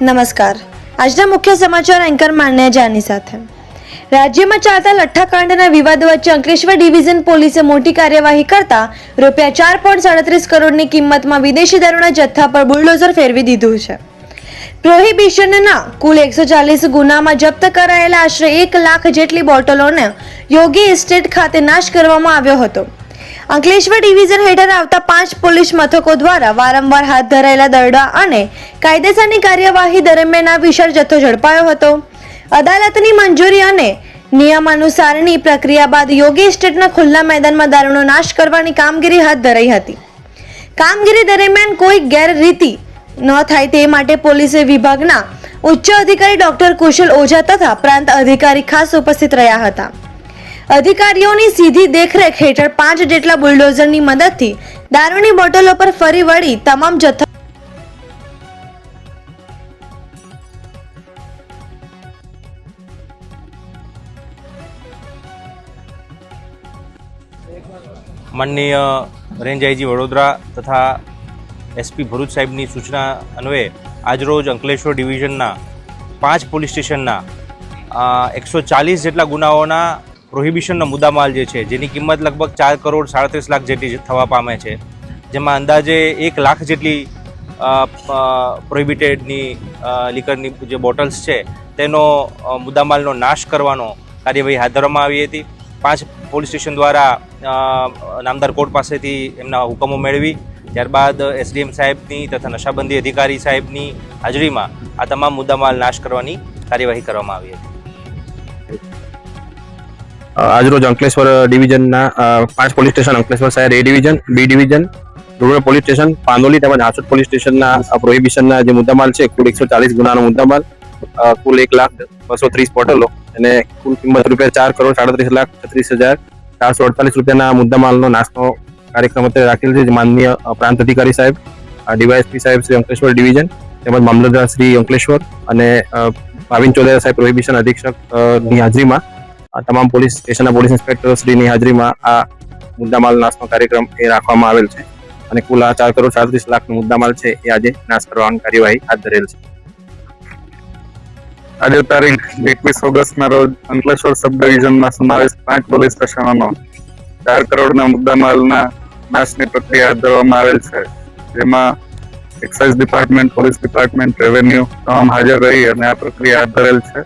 નમસ્કાર. આજના મુખ્ય સમાચાર એન્કર માન્ય જાની સાથે. રાજ્યમાં ચાલતા લઠ્ઠાકાંડના વિવાદ વચ્ચે અંકલેશ્વર ડિવિઝન પોલીસે મોટી કાર્યવાહી કરતા ₹4.37 કરોડની કિંમતમાં વિદેશી દારૂના જથ્થા પર બુલડોઝર ફેરવી દીધું છે. પ્રોહિબિશનના કુલ 140 ગુનામાં જપ્ત કરાયેલા આશરે 1 લાખ જેટલી બોટલોને યોગી એસ્ટેટ ખાતે નાશ કરવામાં આવ્યો હતો. અંકલેશ્વર ડિવિઝન હેઠળ આવતા 5 પોલીસ મથકો દ્વારા વારંવાર હાથ ધરાયેલા દરોડા અને કાયદેસરની કાર્યવાહી દરમિયાન આ વિશાળ જથ્થો ઝડપાયો હતો. અદાલતની મંજૂરી અને નિયમાનુસારની પ્રક્રિયા બાદ યોગી એસ્ટેટના ખુલ્લા મેદાનમાં દારૂનો નાશ કરવાની કામગીરી હાથ ધરાઈ હતી. કામગીરી દરમિયાન કોઈ ગેરરીતિ ન થાય તે માટે પોલીસ વિભાગના ઉચ્ચ અધિકારી ડોક્ટર કુશલ ઓઝા તથા પ્રાંત અધિકારી ખાસ ઉપસ્થિત રહ્યા હતા. અધિકારીઓની સીધી દેખરેખ હેઠળ 5 જેટલા બુલડોઝરની મદદથી દારૂની બોટલો પર ફરી વળી તમામ જથ્થા માનનીય રેન્જ આઈજી વડોદરા તથા એસપી ભરૂચ સાહેબની સૂચના અન્વયે આજરોજ અંકલેશ્વર ડિવિઝનના 5 પોલીસ સ્ટેશનના 140 જેટલા ગુનાઓના પ્રોહિબિશનનો મુદ્દામાલ જે છે, જેની કિંમત લગભગ 4 કરોડ 37 લાખ જેટલી થવા પામે છે, જેમાં અંદાજે 1 લાખ જેટલી પ્રોહિબિટેડની લીકરની જે બોટલ્સ છે તેનો મુદ્દામાલનો નાશ કરવાનો કાર્યવાહી હાથ ધરવામાં આવી હતી. 5 પોલીસ સ્ટેશન દ્વારા નામદાર કોર્ટ પાસેથી એમના હુકમો મેળવી ત્યારબાદ એસડીએમ સાહેબની તથા નશાબંધી અધિકારી સાહેબની હાજરીમાં આ તમામ મુદ્દામાલ નાશ કરવાની કાર્યવાહી કરવામાં આવી હતી. આજરોજ અંકલેશ્વર ડિવિઝનના 5 પોલીસ સ્ટેશન અંકલેશ્વર શહેર A division, B division, rural police station, Pandoli તેમજ હાંસોદ પોલીસ સ્ટેશનના પ્રોહિબિશનના જે મુદ્દામાલ છે, કુલ 140 ગુનાનો મુદ્દામાલ, કુલ 1,230 બોટલો અને કુલ કિંમત ₹4,37,36,448 મુદ્દામાલનો નાશનો કાર્યક્રમ અત્યારે રાખેલ છે. માનનીય પ્રાંત અધિકારી સાહેબ, ડીવાયએસપી સાહેબ શ્રી અંકલેશ્વર ડિવિઝન તેમજ મામલતદાર શ્રી અંકલેશ્વર અને ભાવિન ચોલેરા સાહેબ પ્રોહિબિશન અધિક્ષકની હાજરીમાં તમામ પોલીસ સ્ટેશનના પોલીસ ઇન્સ્પેક્ટર શ્રીની હાજરીમાં આ મુદ્દામાલ નાશનો કાર્યક્રમ એ રાખવામાં આવેલ છે અને કુલ આ 4,37 લાખનો મુદ્દામાલ છે એ આજે નાશ કરવાની કાર્યવાહી હાથ ધરેલ છે. આજે તારીખ 21 ઓગસ્ટના રોજ અંકલેશ્વર સબ ડિવિઝનમાં સમાવેશ 5 પોલીસ સ્ટેશનોનો 4 કરોડના મુદ્દામાલના નાશની પ્રક્રિયા હાથ ધરવામાં આવેલ છે, જેમાં excise department, police department, revenue તમામ હાજર રહી અને આ પ્રક્રિયા હાથ ધરેલ છે.